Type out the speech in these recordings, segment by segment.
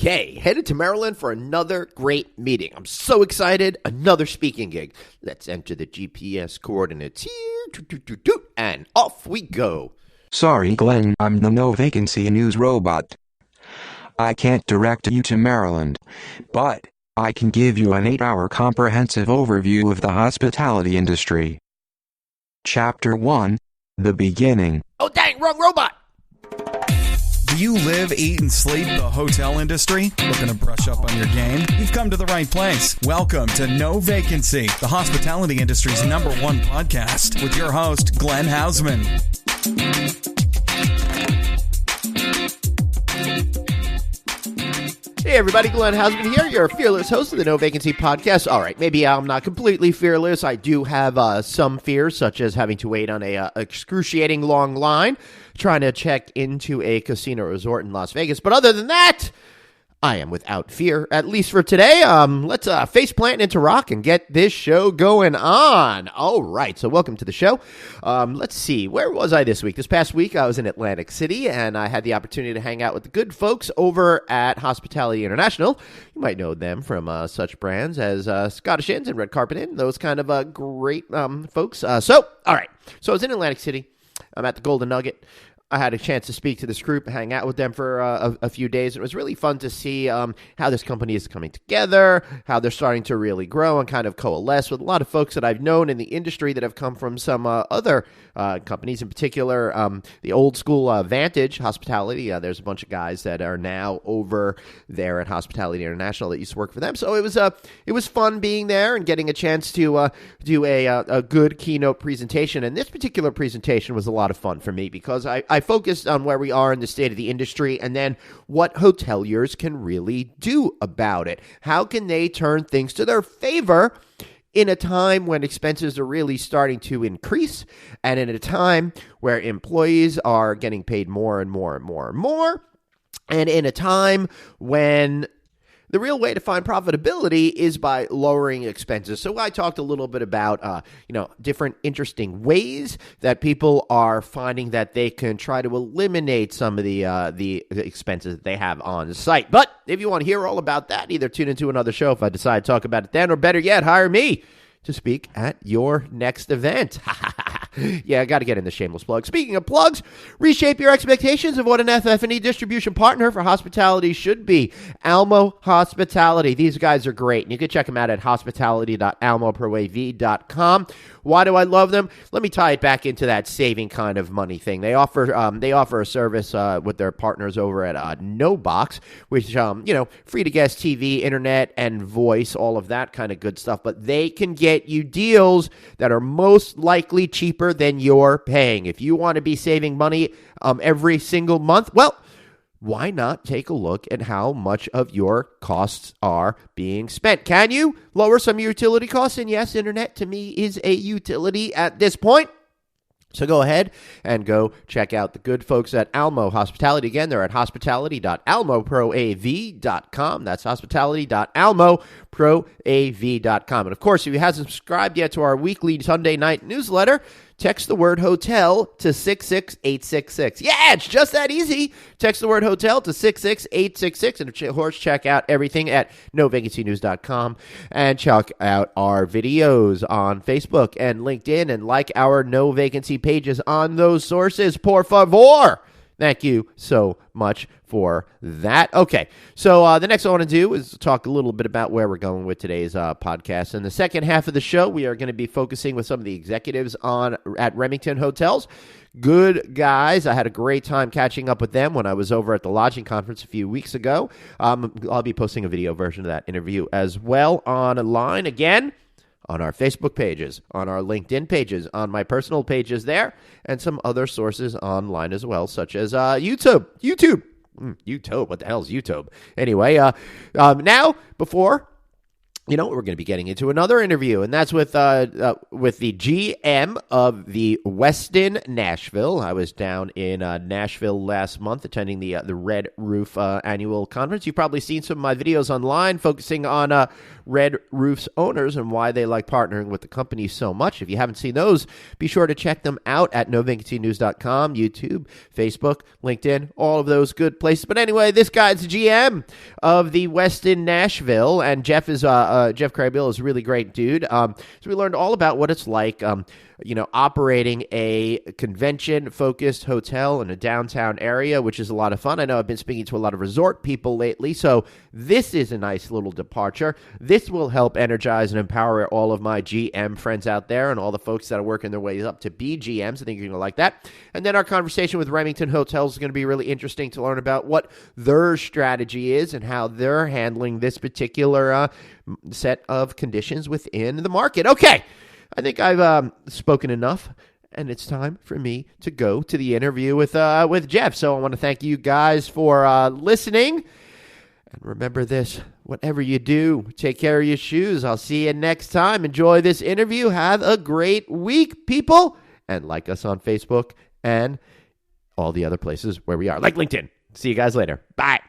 Okay, headed to Maryland for another great meeting. I'm so excited. Another speaking gig. Let's enter the GPS coordinates here. And off we go. Sorry, Glenn, I'm the no vacancy news robot. I can't direct you to Maryland, but I can give you an 8-hour comprehensive overview of the hospitality industry. Chapter 1, The Beginning. Oh, dang, wrong robot. Do you live, eat, and sleep the hotel industry? Looking to brush up on your game? You've come to the right place. Welcome to No Vacancy, the hospitality industry's #1 podcast, with your host, Glenn Hausman. Hey everybody, Glenn Hausman here, your fearless host of the No Vacancy podcast. All right, maybe I'm not completely fearless. I do have some fears, such as having to wait on a excruciating long line trying to check into a casino resort in Las Vegas. But other than that, I am without fear, at least for today. Let's face plant into rock and get this show going on. All right, so welcome to the show. Let's see, where was I this week? This past week, I was in Atlantic City, and I had the opportunity to hang out with the good folks over at Hospitality International. You might know them from such brands as Scottish Inns and Red Carpet Inn, those kind of great folks. All right, so I was in Atlantic City. I'm at the Golden Nugget. I had a chance to speak to this group, hang out with them for a few days. It was really fun to see how this company is coming together, how they're starting to really grow and kind of coalesce with a lot of folks that I've known in the industry that have come from some other companies, in particular the old school Vantage Hospitality. There's a bunch of guys that are now over there at Hospitality International that used to work for them. So it was fun being there and getting a chance to do a good keynote presentation. And this particular presentation was a lot of fun for me because I focused on where we are in the state of the industry and then what hoteliers can really do about it. How can they turn things to their favor in a time when expenses are really starting to increase and in a time where employees are getting paid more and more and more and more, and in a time when the real way to find profitability is by lowering expenses. So I talked a little bit about, different interesting ways that people are finding that they can try to eliminate some of the expenses that they have on site. But if you want to hear all about that, either tune into another show if I decide to talk about it then, or better yet, hire me to speak at your next event. Yeah, I got to get in the shameless plug. Speaking of plugs, reshape your expectations of what an FF&E distribution partner for hospitality should be. Almo Hospitality. These guys are great. And you can check them out at hospitality.almoproav.com. Why do I love them? Let me tie it back into that saving kind of money thing. They offer a service with their partners over at NoBox, which free to guest TV, internet, and voice, all of that kind of good stuff. But they can get you deals that are most likely cheaper than you're paying. If you want to be saving money every single month, well, why not take a look at how much of your costs are being spent? Can you lower some utility costs? And yes, internet to me is a utility at this point. So go ahead and go check out the good folks at Almo Hospitality. Again, they're at hospitality.almoproav.com. That's hospitality.almoproav.com. And of course, if you haven't subscribed yet to our weekly Sunday night newsletter, text the word hotel to 66866. Yeah, it's just that easy. Text the word hotel to 66866. And of course, check out everything at novacancynews.com. And check out our videos on Facebook and LinkedIn. And like our No Vacancy pages on those sources, por favor. Thank you so much for that. Okay, so the next I want to do is talk a little bit about where we're going with today's podcast. In the second half of the show, we are going to be focusing with some of the executives at Remington Hotels. Good guys. I had a great time catching up with them when I was over at the lodging conference a few weeks ago. I'll be posting a video version of that interview as well online again on our Facebook pages, on our LinkedIn pages, on my personal pages there, and some other sources online as well, such as YouTube. YouTube, what the hell is YouTube? Anyway, now, before you know, we're going to be getting into another interview, and that's with the GM of the Westin Nashville. I was down in Nashville last month attending the Red Roof annual conference. You've probably seen some of my videos online focusing on Red Roof's owners and why they like partnering with the company so much. If you haven't seen those, be sure to check them out at novacancynews.com, YouTube, Facebook, LinkedIn, all of those good places. But anyway, this guy's the GM of the Westin Nashville, and Jeff Crabill is a really great dude. So we learned all about what it's like, operating a convention-focused hotel in a downtown area, which is a lot of fun. I know I've been speaking to a lot of resort people lately, so this is a nice little departure. This will help energize and empower all of my GM friends out there and all the folks that are working their way up to be GMs. I think you're going to like that. And then our conversation with Remington Hotels is going to be really interesting to learn about what their strategy is and how they're handling this particular set of conditions within the market. Okay, I think I've spoken enough, and it's time for me to go to the interview with Jeff. So I want to thank you guys for listening. And remember this, whatever you do, take care of your shoes. I'll see you next time. Enjoy this interview. Have a great week, people. And like us on Facebook and all the other places where we are, like LinkedIn. See you guys later. Bye.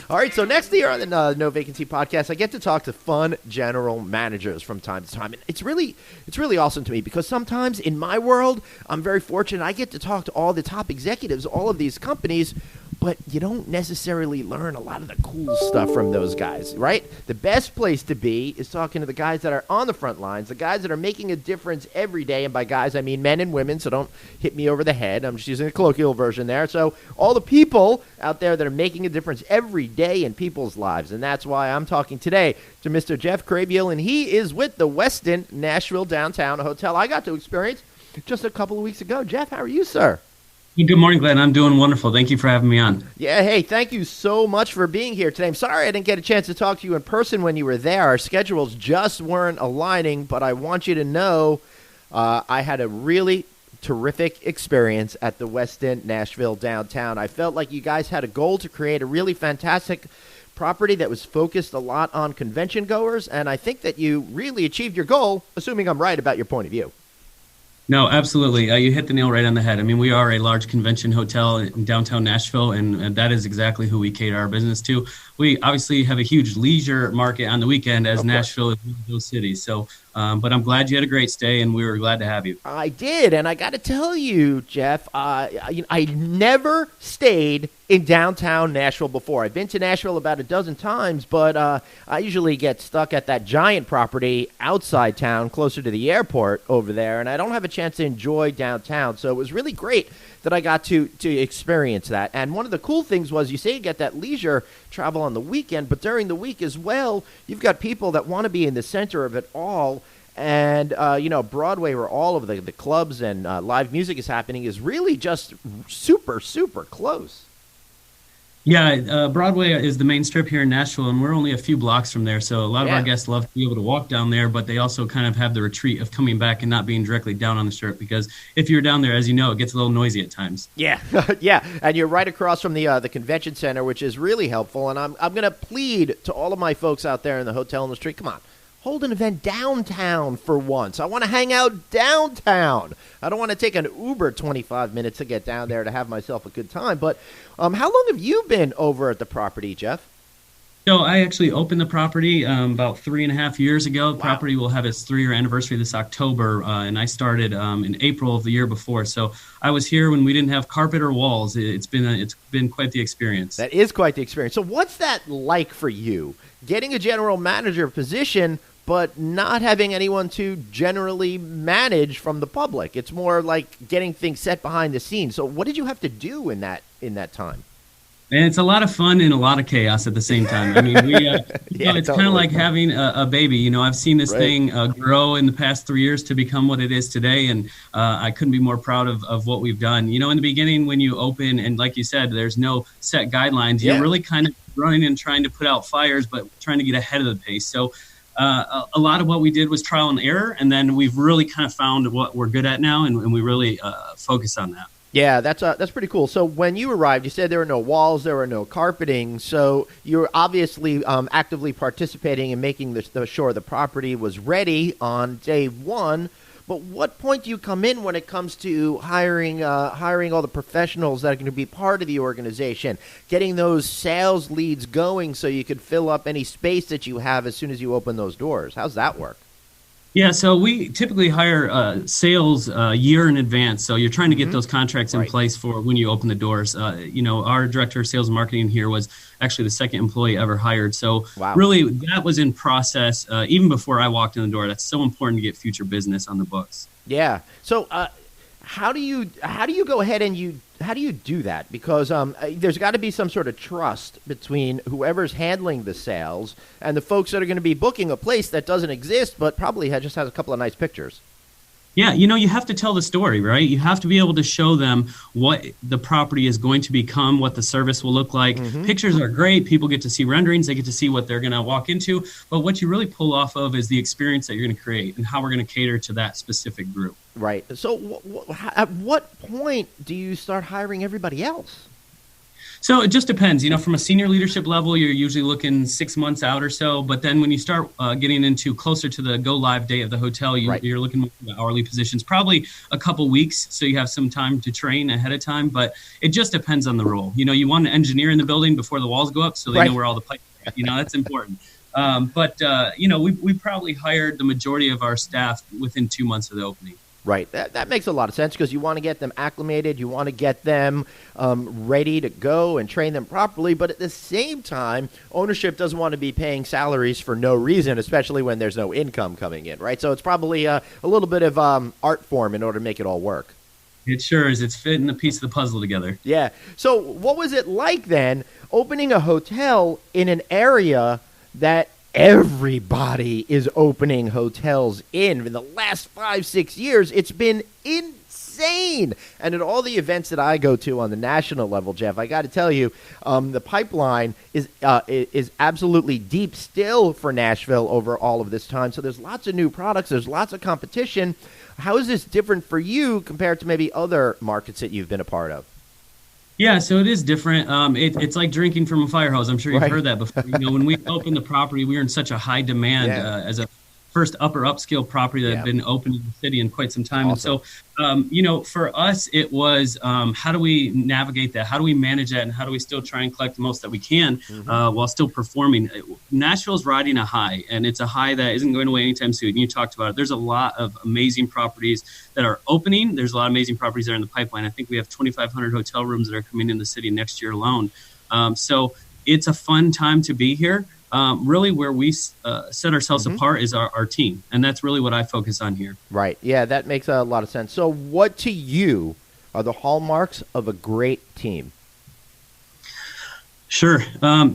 All right, so next year on the No Vacancy podcast, I get to talk to fun general managers from time to time. And it's really awesome to me because sometimes in my world, I'm very fortunate. I get to talk to all the top executives, all of these companies, but you don't necessarily learn a lot of the cool stuff from those guys, right? The best place to be is talking to the guys that are on the front lines, the guys that are making a difference every day. And by guys, I mean men and women, so don't hit me over the head. I'm just using a colloquial version there. So all the people out there that are making a difference every day in people's lives. And that's why I'm talking today to Mr. Jeff Crabill, and he is with the Westin Nashville Downtown Hotel I got to experience just a couple of weeks ago. Jeff, how are you, sir? Good morning, Glenn. I'm doing wonderful. Thank you for having me on. Yeah, hey, thank you so much for being here today. I'm sorry I didn't get a chance to talk to you in person when you were there. Our schedules just weren't aligning, but I want you to know I had a really terrific experience at the Westin Nashville Downtown. I felt like you guys had a goal to create a really fantastic property that was focused a lot on convention goers, and I think that you really achieved your goal, assuming I'm right about your point of view. No, absolutely. You hit the nail right on the head. I mean, we are a large convention hotel in downtown Nashville, and that is exactly who we cater our business to. We obviously have a huge leisure market on the weekend, as Nashville is one of those cities. So, but I'm glad you had a great stay, and we were glad to have you. I did, and I got to tell you, Jeff, I never stayed in downtown Nashville before. I've been to Nashville about a dozen times, but I usually get stuck at that giant property outside town, closer to the airport over there, and I don't have a chance to enjoy downtown. So it was really great that I got to experience that. And one of the cool things was, you say you get that leisure travel on the weekend, but during the week as well, you've got people that want to be in the center of it all. And, Broadway, where all of the clubs and live music is happening, is really just super, super close. Yeah, Broadway is the main strip here in Nashville, and we're only a few blocks from there. So a lot of our guests love to be able to walk down there, but they also kind of have the retreat of coming back and not being directly down on the strip, because if you're down there, as you know, it gets a little noisy at times. Yeah, yeah, and you're right across from the convention center, which is really helpful. And I'm going to plead to all of my folks out there in the hotel industry, come on. Hold an event downtown for once. I want to hang out downtown. I don't want to take an Uber 25 minutes to get down there to have myself a good time. But how long have you been over at the property, Jeff? So I actually opened the property about 3.5 years ago. The property will have its 3-year anniversary this October, and I started in April of the year before. So I was here when we didn't have carpet or walls. It's been quite the experience. That is quite the experience. So what's that like for you, getting a general manager position but not having anyone to generally manage from the public? It's more like getting things set behind the scenes. So what did you have to do in that time? And it's a lot of fun and a lot of chaos at the same time. I mean, it's kind of like having a baby. I've seen this thing grow in the past 3 years to become what it is today, and I couldn't be more proud of what we've done. In the beginning, when you open, and like you said, there's no set guidelines. You're really kind of running and trying to put out fires, but trying to get ahead of the pace. So a lot of what we did was trial and error, and then we've really kind of found what we're good at now, and we really focus on that. Yeah, that's pretty cool. So when you arrived, you said there were no walls, there were no carpeting. So you're obviously actively participating in making sure the property was ready on day one. But what point do you come in when it comes to hiring all the professionals that are going to be part of the organization, getting those sales leads going so you could fill up any space that you have as soon as you open those doors? How's that work? Yeah, so we typically hire sales a year in advance. So you're trying to get those contracts in place for when you open the doors. Our director of sales and marketing here was actually the second employee ever hired. So really that was in process even before I walked in the door. That's so important to get future business on the books. Yeah. So how do you go ahead and how do you do that? Because there's got to be some sort of trust between whoever's handling the sales and the folks that are going to be booking a place that doesn't exist, but probably just has a couple of nice pictures. Yeah, you have to tell the story, right? You have to be able to show them what the property is going to become, what the service will look like. Pictures are great. People get to see renderings. They get to see what they're going to walk into. But what you really pull off of is the experience that you're going to create and how we're going to cater to that specific group. Right. So at what point do you start hiring everybody else? So it just depends. From a senior leadership level, you're usually looking 6 months out or so. But then when you start getting into closer to the go live day of the hotel, you're looking at the hourly positions, probably a couple weeks. So you have some time to train ahead of time. But it just depends on the role. You want an engineer in the building before the walls go up so they know where all the pipes are. That's important. We probably hired the majority of our staff within 2 months of the opening. Right. That makes a lot of sense because you want to get them acclimated. You want to get them ready to go and train them properly. But at the same time, ownership doesn't want to be paying salaries for no reason, especially when there's no income coming in. Right. So it's probably a little bit of art form in order to make it all work. It sure is. It's fitting a piece of the puzzle together. Yeah. So what was it like then opening a hotel in an area that everybody is opening hotels in the last 5-6 years? It's been insane. And at all the events that I go to on the national level, Jeff, I got to tell you, the pipeline is absolutely deep still for Nashville over all of this time. So there's lots of new products. There's lots of competition. How is this different for you compared to maybe other markets that you've been a part of? Yeah, so it is different. It's like drinking from a fire hose. I'm sure you've heard that before. When we opened the property, we were in such a high demand as a first upper upscale property that had been open in the city in quite some time. Awesome. And so, for us, it was how do we navigate that? How do we manage that? And how do we still try and collect the most that we can while still performing? Nashville's riding a high, and it's a high that isn't going away anytime soon. You talked about it. There's a lot of amazing properties that are opening. There's a lot of amazing properties that are in the pipeline. I think we have 2,500 hotel rooms that are coming in the city next year alone. So it's a fun time to be here. Really where we set ourselves apart is our team. And that's really what I focus on here. Right. Yeah, that makes a lot of sense. So what to you are the hallmarks of a great team? Sure.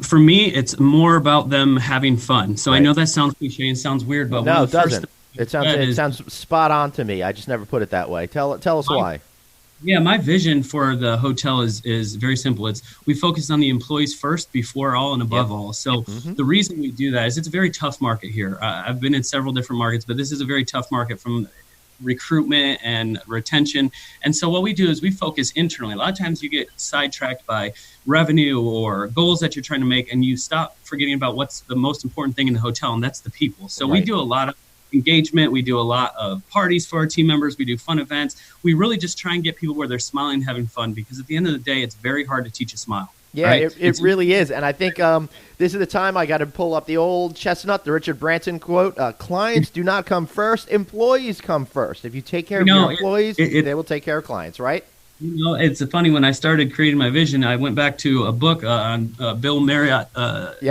For me, it's more about them having fun. So I know that sounds cliche and sounds weird, but no, it doesn't. It sounds spot on to me. I just never put it that way. Tell us why. Yeah, my vision for the hotel is very simple. We focus on the employees first, before all and above all. So the reason we do that is it's a very tough market here. I've been in several different markets, but this is a very tough market from recruitment and retention. And so what we do is we focus internally. A lot of times you get sidetracked by revenue or goals that you're trying to make, and you stop forgetting about what's the most important thing in the hotel, and that's the people. So we do a lot of engagement. We do a lot of parties for our team members. We do fun events. We really just try and get people where they're smiling and having fun, because at the end of the day, it's very hard to teach a smile. Yeah, right? it really is. And I think this is the time I got to pull up the old chestnut, the Richard Branson quote. Clients do not come first. Employees come first. If you take care of your employees, they will take care of clients, right? It's funny. When I started creating my vision, I went back to a book on Bill Marriott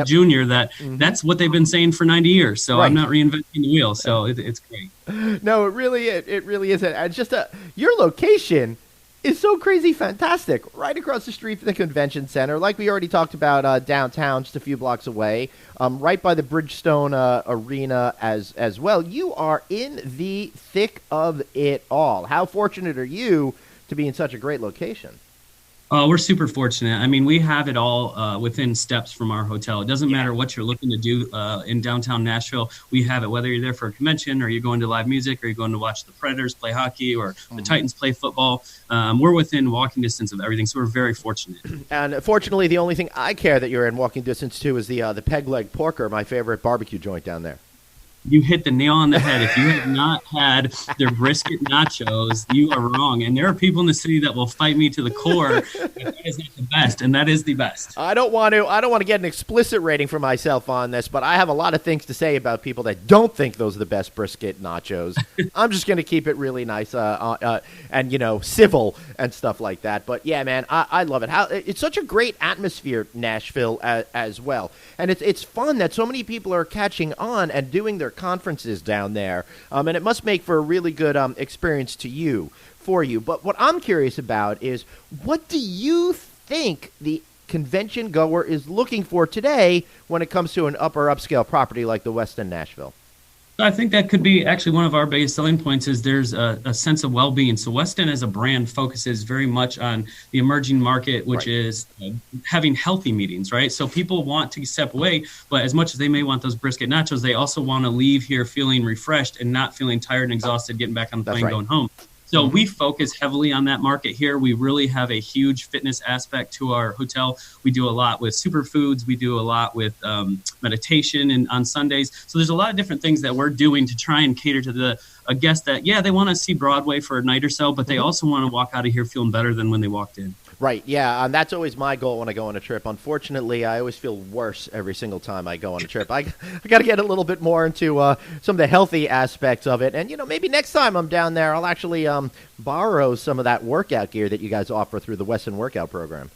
Jr. That's what they've been saying for 90 years. So I'm not reinventing the wheel. So it's great. No, it really is. It's just your location is so crazy fantastic. Right across the street from the convention center, like we already talked about downtown, just a few blocks away, right by the Bridgestone Arena as well. You are in the thick of it all. How fortunate are you to be in such a great location? We're super fortunate. I mean, we have it all within steps from our hotel. It doesn't matter what you're looking to do in downtown Nashville. We have it, whether you're there for a convention or you're going to live music or you're going to watch the Predators play hockey or the Titans play football. We're within walking distance of everything, so we're very fortunate. And fortunately, the only thing I care that you're in walking distance to is the Peg Leg Porker, my favorite barbecue joint down there. You hit the nail on the head. If you have not had their brisket nachos, you are wrong. And there are people in the city that will fight me to the core. That is not the best, and that is the best. I don't want to get an explicit rating for myself on this, but I have a lot of things to say about people that don't think those are the best brisket nachos. I'm just going to keep it really nice and civil and stuff like that. But yeah, man, I love it. It's such a great atmosphere, Nashville, as well, and it's fun that so many people are catching on and doing their conferences down there, and it must make for a really good experience for you. But what I'm curious about is, what do you think the convention goer is looking for today when it comes to an upper upscale property like the Westin Nashville? I think that could be actually one of our biggest selling points is there's a sense of well-being. So Westin as a brand focuses very much on the emerging market, which is having healthy meetings, right? So people want to step away, but as much as they may want those brisket nachos, they also want to leave here feeling refreshed and not feeling tired and exhausted getting back on the plane going home. So we focus heavily on that market here. We really have a huge fitness aspect to our hotel. We do a lot with superfoods. We do a lot with meditation and on Sundays. So there's a lot of different things that we're doing to try and cater to a guest that, they want to see Broadway for a night or so, but they also want to walk out of here feeling better than when they walked in. Right, yeah, and that's always my goal when I go on a trip. Unfortunately, I always feel worse every single time I go on a trip. I got to get a little bit more into some of the healthy aspects of it. And, maybe next time I'm down there, I'll actually borrow some of that workout gear that you guys offer through the Westin workout program.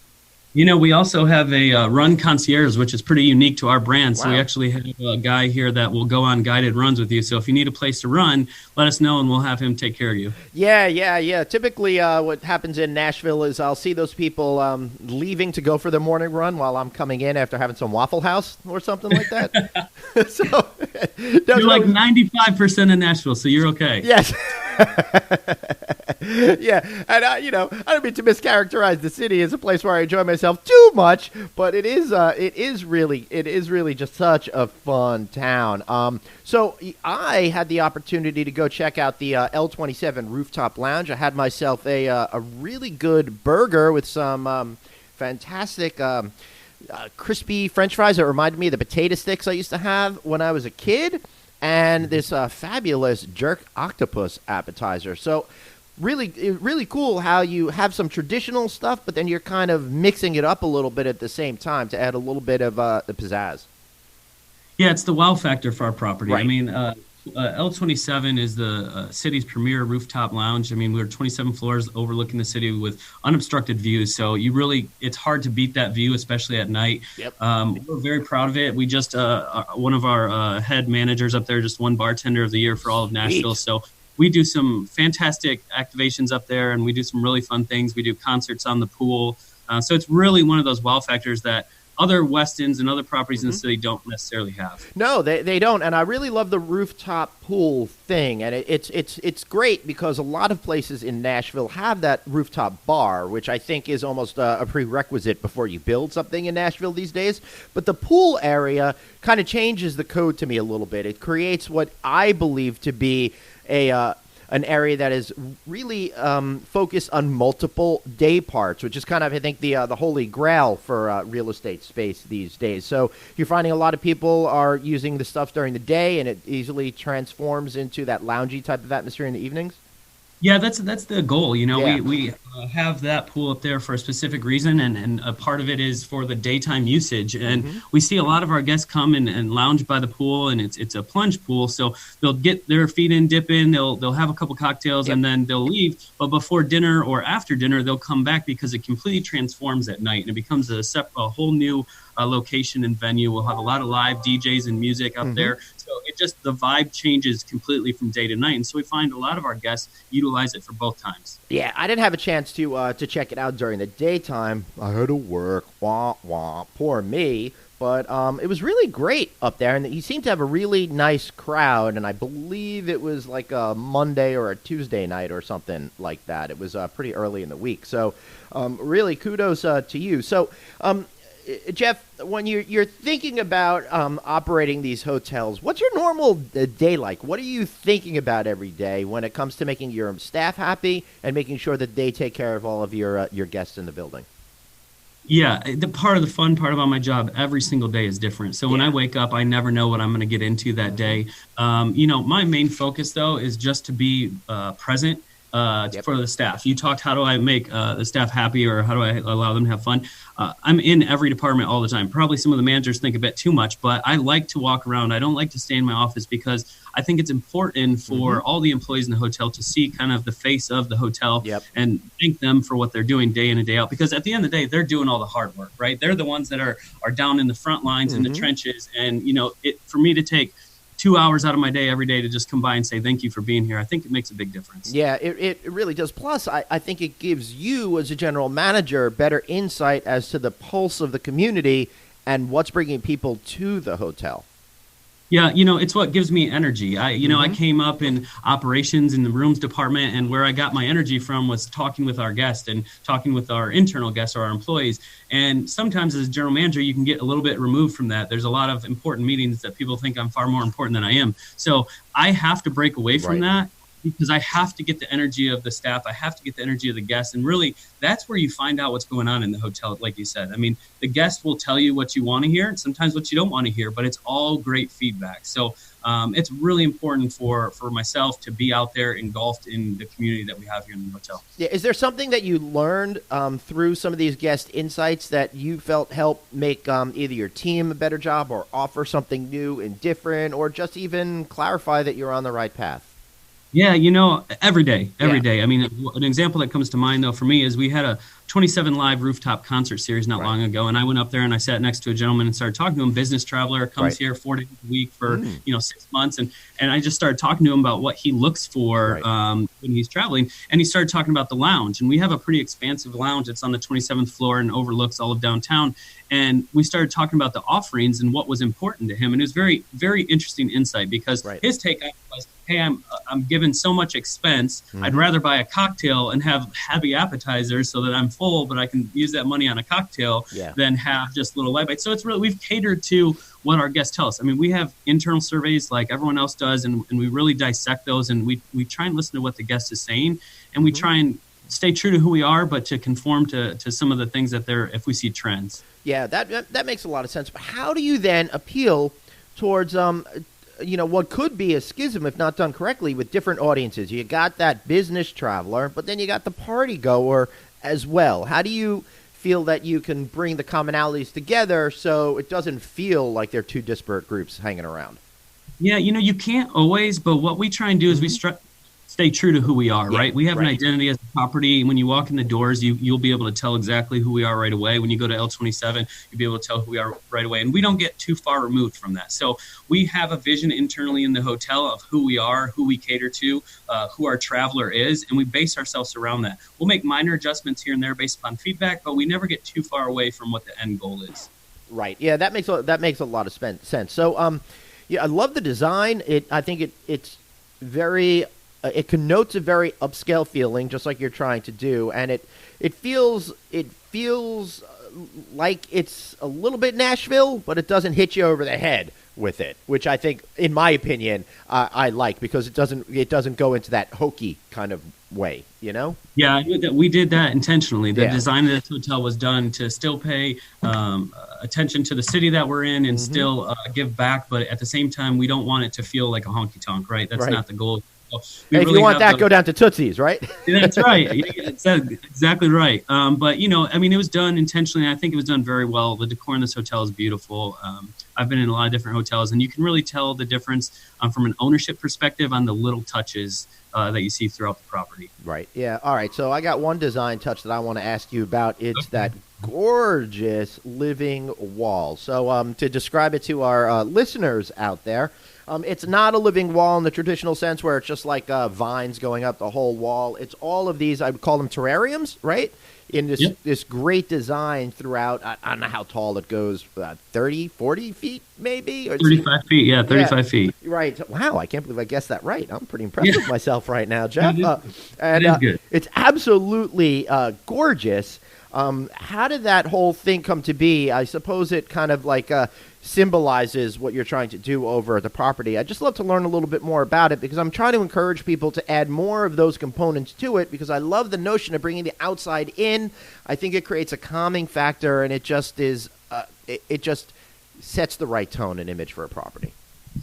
We also have a run concierge, which is pretty unique to our brand. So we actually have a guy here that will go on guided runs with you. So if you need a place to run, let us know and we'll have him take care of you. Yeah. Typically what happens in Nashville is I'll see those people leaving to go for their morning run while I'm coming in after having some Waffle House or something like that. So you're like 95% in Nashville, so you're okay. Yes. Yeah, and I don't mean to mischaracterize the city as a place where I enjoy myself too much, but it is really just such a fun town. So I had the opportunity to go check out the L27 Rooftop Lounge. I had myself a really good burger with some fantastic crispy French fries that reminded me of the potato sticks I used to have when I was a kid, and this fabulous jerk octopus appetizer. So really cool how you have some traditional stuff, but then you're kind of mixing it up a little bit at the same time to add a little bit of the pizzazz. Yeah, it's the wow factor for our property. Right. I mean, L27 is the city's premier rooftop lounge. I mean, we're 27 floors overlooking the city with unobstructed views. So it's hard to beat that view, especially at night. Yep. We're very proud of it. We just, one of our head managers up there just won Bartender of the Year for all of Nashville. Sweet. So we do some fantastic activations up there, and we do some really fun things. We do concerts on the pool. So it's really one of those wow factors that other Westins and other properties in the city don't necessarily have. No, they don't, and I really love the rooftop pool thing, and it's great because a lot of places in Nashville have that rooftop bar, which I think is almost a prerequisite before you build something in Nashville these days. But the pool area kind of changes the code to me a little bit. It creates what I believe to be an area that is really focused on multiple day parts, which is kind of, I think, the holy grail for real estate space these days. So you're finding a lot of people are using the stuff during the day, and it easily transforms into that loungy type of atmosphere in the evenings. Yeah, that's the goal. We have that pool up there for a specific reason, and a part of it is for the daytime usage. And we see a lot of our guests come and lounge by the pool, and it's a plunge pool, so they'll get their feet in, dip in, they'll have a couple cocktails, and then they'll leave. But before dinner or after dinner, they'll come back because it completely transforms at night, and it becomes a whole new location and venue. We'll have a lot of live DJs and music up there. So the vibe changes completely from day to night. And so we find a lot of our guests utilize it for both times. Yeah, I didn't have a chance to check it out during the daytime. I had to work. Wah, wah. Poor me. But it was really great up there, and he seemed to have a really nice crowd, and I believe it was like a Monday or a Tuesday night or something like that. It was pretty early in the week. So really kudos to you. So Jeff, when you're thinking about operating these hotels, what's your normal day like? What are you thinking about every day when it comes to making your staff happy and making sure that they take care of all of your guests in the building? Yeah, the fun part about my job, every single day is different. So when I wake up, I never know what I'm going to get into that day. My main focus, though, is just to be present for the staff. You talked, how do I make the staff happy, or how do I allow them to have fun? I'm in every department all the time. Probably some of the managers think a bit too much, but I like to walk around. I don't like to stay in my office because I think it's important for all the employees in the hotel to see kind of the face of the hotel and thank them for what they're doing day in and day out. Because at the end of the day, they're doing all the hard work, right? They're the ones that are down in the front lines in the trenches. And, for me to take 2 hours out of my day every day to just come by and say thank you for being here, I think it makes a big difference. Yeah, it really does. Plus, I think it gives you as a general manager better insight as to the pulse of the community and what's bringing people to the hotel. Yeah, it's what gives me energy. I came up in operations in the rooms department, and where I got my energy from was talking with our guests and talking with our internal guests or our employees. And sometimes as a general manager, you can get a little bit removed from that. There's a lot of important meetings that people think I'm far more important than I am. So I have to break away from that, because I have to get the energy of the staff. I have to get the energy of the guests. And really, that's where you find out what's going on in the hotel, like you said. I mean, the guests will tell you what you want to hear and sometimes what you don't want to hear, but it's all great feedback. So it's really important for myself to be out there engulfed in the community that we have here in the hotel. Yeah. Is there something that you learned through some of these guest insights that you felt helped make either your team a better job, or offer something new and different, or just even clarify that you're on the right path? Yeah, every day. I mean, an example that comes to mind, though, for me is we had a 27 live rooftop concert series not long ago, and I went up there and I sat next to a gentleman and started talking to him. Business traveler, comes here 4 days a week for 6 months, and I just started talking to him about what he looks for when he's traveling, and he started talking about the lounge. And we have a pretty expansive lounge. It's on the 27th floor and overlooks all of downtown. And we started talking about the offerings and what was important to him, and it was very, very interesting insight, because his take on it was, hey, I'm given so much expense. I'd rather buy a cocktail and have heavy appetizers so that I'm full, but I can use that money on a cocktail than have just little light bites. So it's really, we've catered to what our guests tell us. I mean, we have internal surveys like everyone else does, and we really dissect those, and we try and listen to what the guest is saying, and we try and stay true to who we are, but to conform to some of the things that if we see trends. Yeah, that makes a lot of sense. But how do you then appeal towards what could be a schism if not done correctly with different audiences? You got that business traveler, but then you got the party goer as well. How do you feel that you can bring the commonalities together so it doesn't feel like they're two disparate groups hanging around? Yeah, you can't always, but what we try and do is we stay true to who we are, right? We have an identity as a property. When you walk in the doors, you'll be able to tell exactly who we are right away. When you go to L27, you'll be able to tell who we are right away. And we don't get too far removed from that. So we have a vision internally in the hotel of who we are, who we cater to, who our traveler is, and we base ourselves around that. We'll make minor adjustments here and there based upon feedback, but we never get too far away from what the end goal is. Right. Yeah, that makes a lot of sense. So, I love the design. I think it's very... it connotes a very upscale feeling, just like you're trying to do, and it feels like it's a little bit Nashville, but it doesn't hit you over the head with it, which I think, in my opinion, I like, because it doesn't go into that hokey kind of way, Yeah, we did that intentionally. The design of this hotel was done to still pay attention to the city that we're in and still give back, but at the same time, we don't want it to feel like a honky-tonk, right? That's not the goal. Hey, if you want that, go down to Tootsie's, right? That's right. That's exactly right. But, it was done intentionally, and I think it was done very well. The decor in this hotel is beautiful. I've been in a lot of different hotels, and you can really tell the difference from an ownership perspective on the little touches that you see throughout the property. Right. Yeah. All right. So I got one design touch that I want to ask you about. It's that gorgeous living wall. So to describe it to our listeners out there, it's not a living wall in the traditional sense where it's just like vines going up the whole wall. It's all of these, I would call them terrariums, right? In this this great design throughout. I don't know how tall it goes, 30, 40 feet maybe? Or 35 feet, 35 feet. Right. Wow, I can't believe I guessed that right. I'm pretty impressed with myself right now, Jeff. It is good. It's absolutely gorgeous. How did that whole thing come to be? I suppose it kind of like symbolizes what you're trying to do over at the property. I'd just love to learn a little bit more about it because I'm trying to encourage people to add more of those components to it because I love the notion of bringing the outside in. I think it creates a calming factor and it just is, it just sets the right tone and image for a property.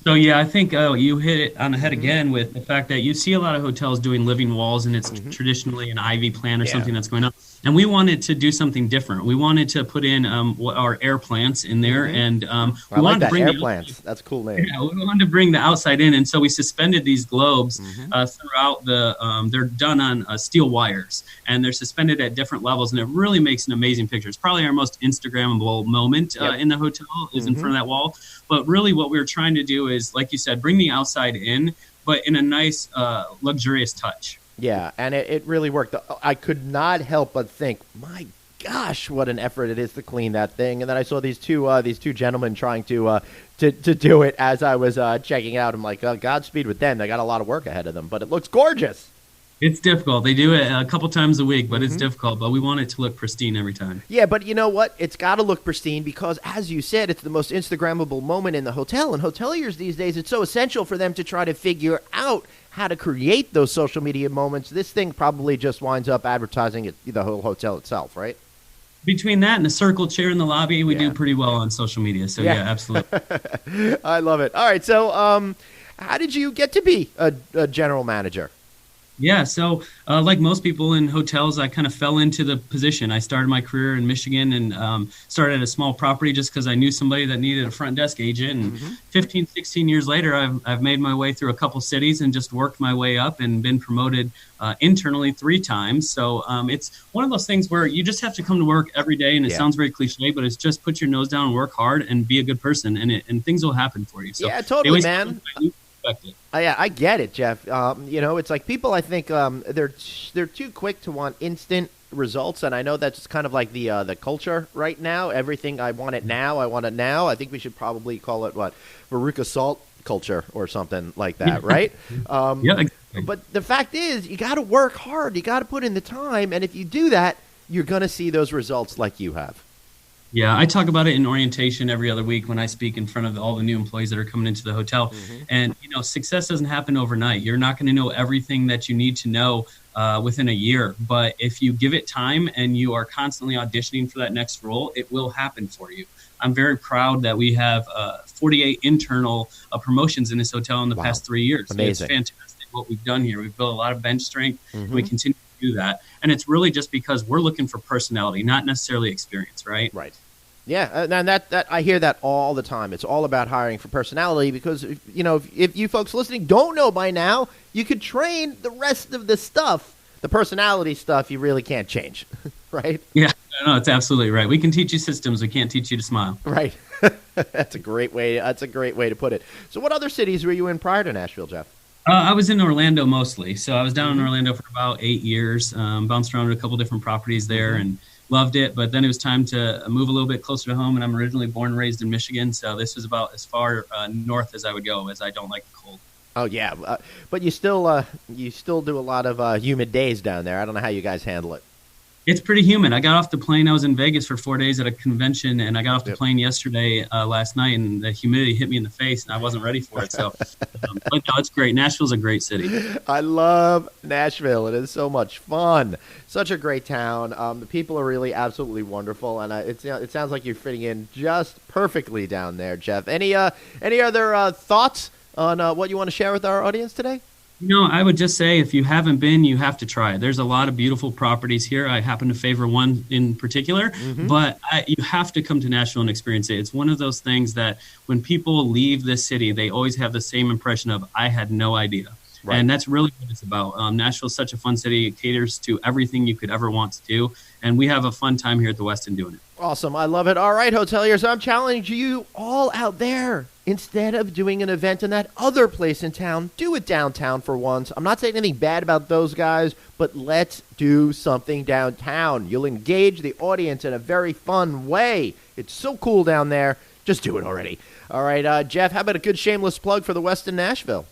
So, yeah, I think you hit it on the head again with the fact that you see a lot of hotels doing living walls and it's traditionally an ivy plant or something that's going up. And we wanted to do something different. We wanted to put in our air plants in there. And we wanted to bring air plants. That's a cool name. Yeah, we wanted to bring the outside in. And so we suspended these globes throughout they're done on steel wires. And they're suspended at different levels. And it really makes an amazing picture. It's probably our most Instagrammable moment in the hotel is in front of that wall. But really what we're trying to do is, like you said, bring the outside in, but in a nice, luxurious touch. Yeah, and it really worked. I could not help but think, my gosh, what an effort it is to clean that thing. And then I saw these two gentlemen trying to do it as I was checking out. I'm like, Godspeed with them. They got a lot of work ahead of them, but it looks gorgeous. It's difficult. They do it a couple times a week, but it's difficult. But we want it to look pristine every time. Yeah, but you know what? It's got to look pristine because, as you said, it's the most Instagrammable moment in the hotel. And hoteliers these days, it's so essential for them to try to figure out how to create those social media moments. This thing probably just winds up advertising the whole hotel itself, right? Between that and the circle chair in the lobby, we do pretty well on social media. So, yeah absolutely. I love it. All right, so how did you get to be a general manager? Yeah, so like most people in hotels, I kind of fell into the position. I started my career in Michigan and started at a small property just because I knew somebody that needed a front desk agent. And 15, 16 years later, I've made my way through a couple cities and just worked my way up and been promoted internally 3 times. So it's one of those things where you just have to come to work every day. And it sounds very cliche, but it's just put your nose down and work hard and be a good person. And things will happen for you. So yeah, totally, man. It. Yeah, I get it, Jeff. It's like people, I think they're too quick to want instant results, and I know that's kind of like the culture right now. Everything, I want it now. I want it now. I think we should probably call it Veruca Salt culture or something like that, right? Exactly. But the fact is, you got to work hard. You got to put in the time, and if you do that, you're going to see those results like you have. Yeah, I talk about it in orientation every other week when I speak in front of all the new employees that are coming into the hotel. And, success doesn't happen overnight. You're not going to know everything that you need to know within a year. But if you give it time and you are constantly auditioning for that next role, it will happen for you. I'm very proud that we have 48 internal promotions in this hotel in the past 3 years. Amazing. It's fantastic what we've done here. We've built a lot of bench strength, and we continue to do that. And it's really just because we're looking for personality, not necessarily experience, right? Right. Yeah, and that I hear that all the time. It's all about hiring for personality because, if you folks listening don't know by now, you could train the rest of the stuff. The personality stuff you really can't change, right? Yeah, no, it's absolutely right. We can teach you systems. We can't teach you to smile. Right. That's a great way to put it. So what other cities were you in prior to Nashville, Jeff? I was in Orlando mostly. So I was down in Orlando for about 8 years, bounced around to a couple different properties there and loved it. But then it was time to move a little bit closer to home. And I'm originally born and raised in Michigan. So this was about as far north as I would go, as I don't like the cold. Oh, yeah. But you still do a lot of humid days down there. I don't know how you guys handle it. It's pretty humid. I got off the plane. I was in Vegas for 4 days at a convention, and I got off the plane yesterday, last night, and the humidity hit me in the face, and I wasn't ready for it. So, but no, it's great. Nashville's a great city. I love Nashville. It is so much fun. Such a great town. The people are really absolutely wonderful, and it sounds like you're fitting in just perfectly down there, Jeff. Any other thoughts on what you want to share with our audience today? I would just say if you haven't been, you have to try. There's a lot of beautiful properties here. I happen to favor one in particular, but you have to come to Nashville and experience it. It's one of those things that when people leave this city, they always have the same impression of, I had no idea. Right. And that's really what it's about. Nashville's such a fun city. It caters to everything you could ever want to do. And we have a fun time here at the Westin doing it. Awesome. I love it. All right, hoteliers, I'm challenging you all out there. Instead of doing an event in that other place in town, do it downtown for once. I'm not saying anything bad about those guys, but let's do something downtown. You'll engage the audience in a very fun way. It's so cool down there. Just do it already. All right, Jeff, how about a good shameless plug for the Westin Nashville?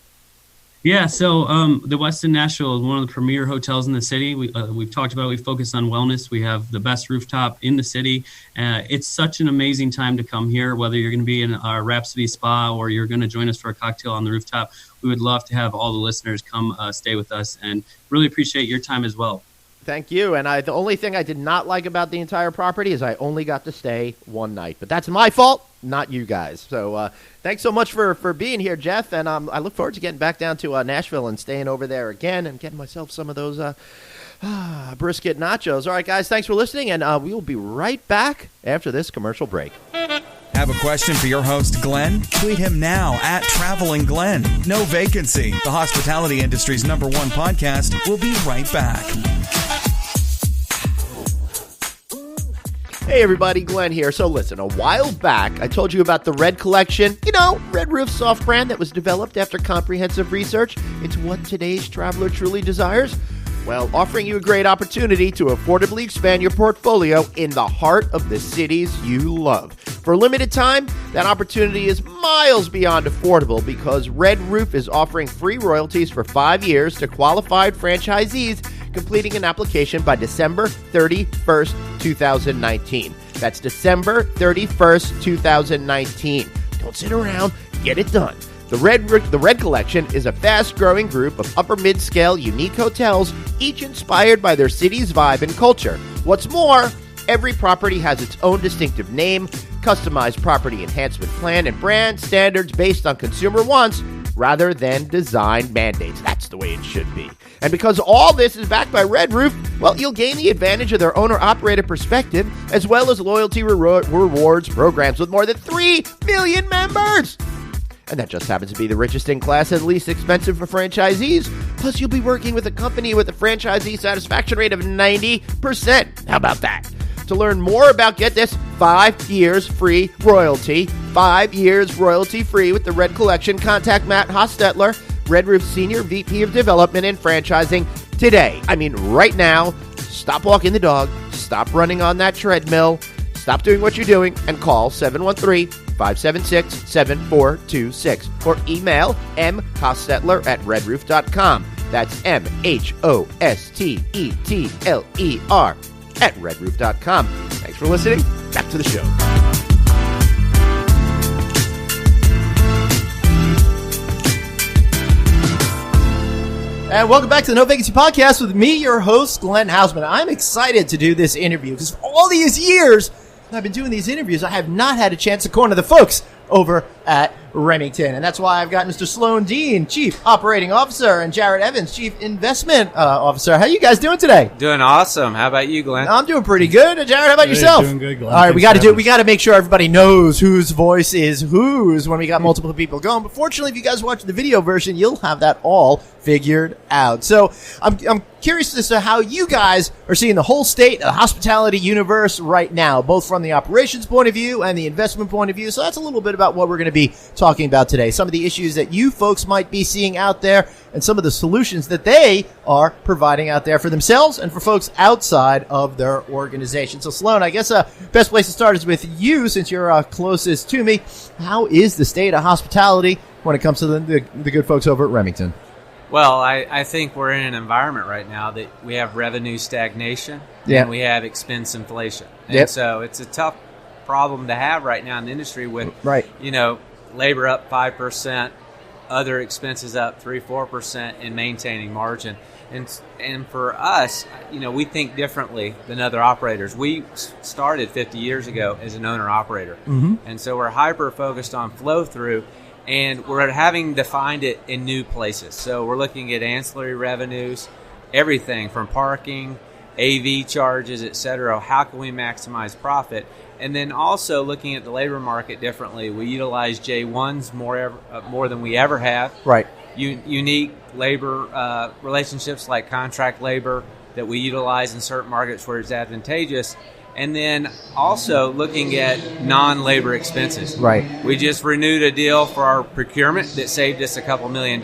Yeah, so the Westin Nashville is one of the premier hotels in the city. We've talked about it. We focus on wellness. We have the best rooftop in the city. It's such an amazing time to come here, whether you're going to be in our Rhapsody Spa or you're going to join us for a cocktail on the rooftop. We would love to have all the listeners come stay with us and really appreciate your time as well. Thank you. And the only thing I did not like about the entire property is I only got to stay one night. But that's my fault, not you guys. So thanks so much for being here, Jeff. And I look forward to getting back down to Nashville and staying over there again and getting myself some of those brisket nachos. All right, guys, thanks for listening. And we will be right back after this commercial break. Have a question for your host, Glenn? Tweet him now at Traveling Glenn. No Vacancy, the hospitality industry's #1 podcast. We'll be right back. Hey everybody, Glenn here. So listen, a while back, I told you about the Red Collection, Red Roof soft brand that was developed after comprehensive research into what today's traveler truly desires. Well, offering you a great opportunity to affordably expand your portfolio in the heart of the cities you love. For a limited time, that opportunity is miles beyond affordable because Red Roof is offering free royalties for 5 years to qualified franchisees completing an application by December 31st, 2019. That's December 31st, 2019. Don't sit around. Get it done. The Red Collection is a fast-growing group of upper-mid-scale unique hotels, each inspired by their city's vibe and culture. What's more, every property has its own distinctive name, customized property enhancement plan, and brand standards based on consumer wants rather than design mandates. That's the way it should be. And because all this is backed by Red Roof, well, you'll gain the advantage of their owner-operator perspective, as well as loyalty rewards programs with more than 3 million members. And that just happens to be the richest in class and least expensive for franchisees. Plus, you'll be working with a company with a franchisee satisfaction rate of 90%. How about that? To learn more about, get this, 5 years free royalty, 5 years royalty free with the Red Collection, contact Matt Hostetler, Red Roof Senior VP of Development and Franchising today. I mean, right now. Stop walking the dog, stop running on that treadmill, stop doing what you're doing, and call 713-576-7426 or email mhostetler@redroof.com. That's MHOSTETLER @redroof.com. Thanks for listening. Back to the show. And welcome back to the No Vacancy Podcast with me, your host, Glenn Hausman. I'm excited to do this interview because for all these years I've been doing these interviews, I have not had a chance to corner the folks over at Remington. And that's why I've got Mr. Sloan Dean, Chief Operating Officer, and Jared Evans, Chief Investment Officer. How you guys doing today? Doing awesome. How about you, Glenn? I'm doing pretty good. Jared, how about yourself? Doing good, Glenn. All right, we got to make sure everybody knows whose voice is whose when we got multiple people going. But fortunately, if you guys watch the video version, you'll have that all figured out. So I'm curious as to how you guys are seeing the whole state of the hospitality universe right now, both from the operations point of view and the investment point of view. So that's a little bit about what we're going to be talking about today. Some of the issues that you folks might be seeing out there and some of the solutions that they are providing out there for themselves and for folks outside of their organization. So Sloan, I guess best place to start is with you since you're closest to me. How is the state of hospitality when it comes to the good folks over at Remington? Well, I think we're in an environment right now that we have revenue stagnation and we have expense inflation. And so it's a tough problem to have right now in the industry with, labor up 5%, other expenses up 3-4% and maintaining margin. And for us, we think differently than other operators. We started 50 years ago as an owner-operator. Mm-hmm. And so we're hyper-focused on flow-through. And we're having to find it in new places. So we're looking at ancillary revenues, everything from parking, AV charges, et cetera. How can we maximize profit? And then also looking at the labor market differently. We utilize J1s more than we ever have. Right. unique labor relationships like contract labor that we utilize in certain markets where it's advantageous. And then also looking at non-labor expenses. Right. We just renewed a deal for our procurement that saved us a couple $1 million.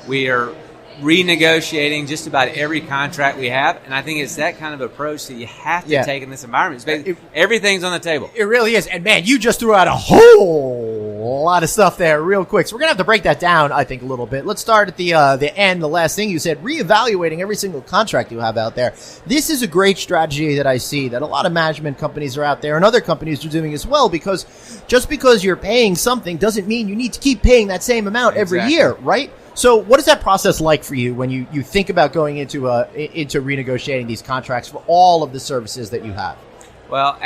We are renegotiating just about every contract we have, and I think it's that kind of approach that you have to take in this environment. Everything's on the table. It really is. And man, you just threw out a whole lot of stuff there real quick. So we're going to have to break that down, I think, a little bit. Let's start at the end, the last thing you said, reevaluating every single contract you have out there. This is a great strategy that I see that a lot of management companies are out there and other companies are doing as well, because just because you're paying something doesn't mean you need to keep paying that same amount every year, right? So what is that process like for you when you think about going into renegotiating these contracts for all of the services that you have? Well,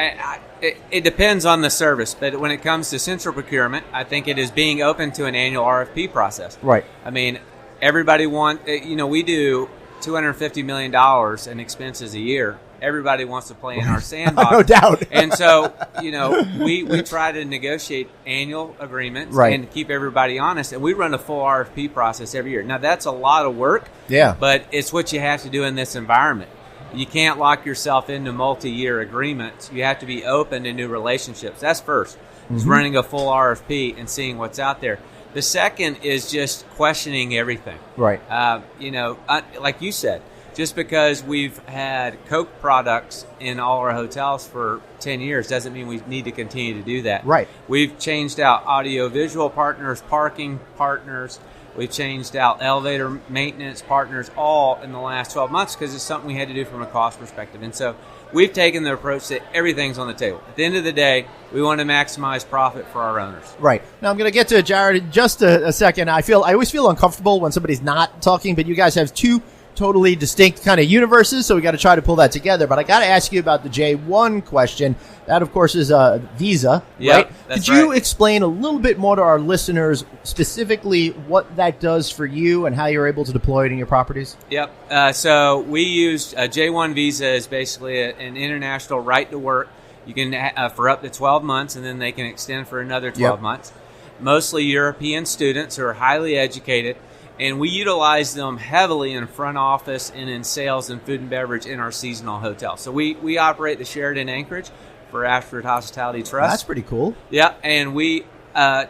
it depends on the service, but when it comes to central procurement, I think it is being open to an annual RFP process. Right. I mean, everybody we do $250 million in expenses a year. Everybody wants to play in our sandbox. No doubt. And so, we try to negotiate annual agreements and keep everybody honest. And we run a full RFP process every year. Now, that's a lot of work. Yeah. But it's what you have to do in this environment. You can't lock yourself into multi-year agreements. You have to be open to new relationships. That's first. Is running a full RFP and seeing what's out there. The second is just questioning everything. Right. Like you said, just because we've had Coke products in all our hotels for 10 years doesn't mean we need to continue to do that. Right. We've changed out audio-visual partners, parking partners. We've changed out elevator maintenance partners all in the last 12 months because it's something we had to do from a cost perspective. And so we've taken the approach that everything's on the table. At the end of the day, we want to maximize profit for our owners. Right. Now I'm going to get to Jared in just a second. I always feel uncomfortable when somebody's not talking, but you guys have two totally distinct kind of universes, so we got to try to pull that together. But I got to ask you about the J1 question. That, of course, is Visa, right? Could you explain a little bit more to our listeners specifically what that does for you and how you're able to deploy it in your properties? Yep. So we use J1 Visa is basically an international right to work. You can for up to 12 months, and then they can extend for another 12 months. Mostly European students who are highly educated. And we utilize them heavily in front office and in sales and food and beverage in our seasonal hotels. So we operate the Sheraton Anchorage for Ashford Hospitality Trust. That's pretty cool. Yeah, and we a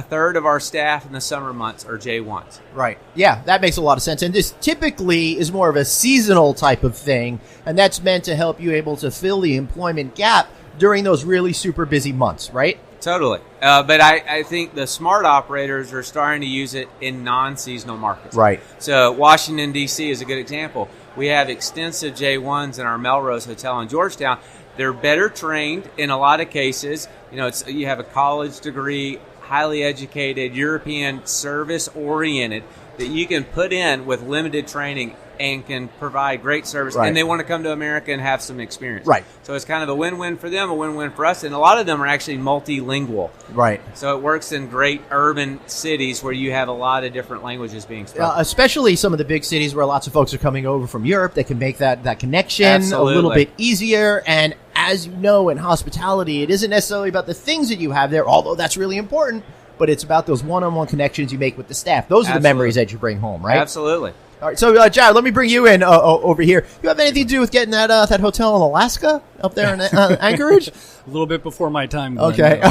third of our staff in the summer months are J1s. Right. Yeah, that makes a lot of sense. And this typically is more of a seasonal type of thing, and that's meant to help you able to fill the employment gap during those really super busy months, right? Totally. But I think the smart operators are starting to use it in non-seasonal markets. Right. So Washington, D.C. is a good example. We have extensive J1s in our Melrose Hotel in Georgetown. They're better trained in a lot of cases. You have a college degree, highly educated, European service-oriented that you can put in with limited training and can provide great service, and they want to come to America and have some experience. Right. So it's kind of a win-win for them, a win-win for us, and a lot of them are actually multilingual. Right. So it works in great urban cities where you have a lot of different languages being spoken. Especially some of the big cities where lots of folks are coming over from Europe. They can make that connection a little bit easier. And as you know, in hospitality, it isn't necessarily about the things that you have there, although that's really important, but it's about those one-on-one connections you make with the staff. Those are the memories that you bring home, right? Absolutely. All right, so Jared, let me bring you in over here. You have anything to do with getting that hotel in Alaska up there in Anchorage? A little bit before my time. Okay.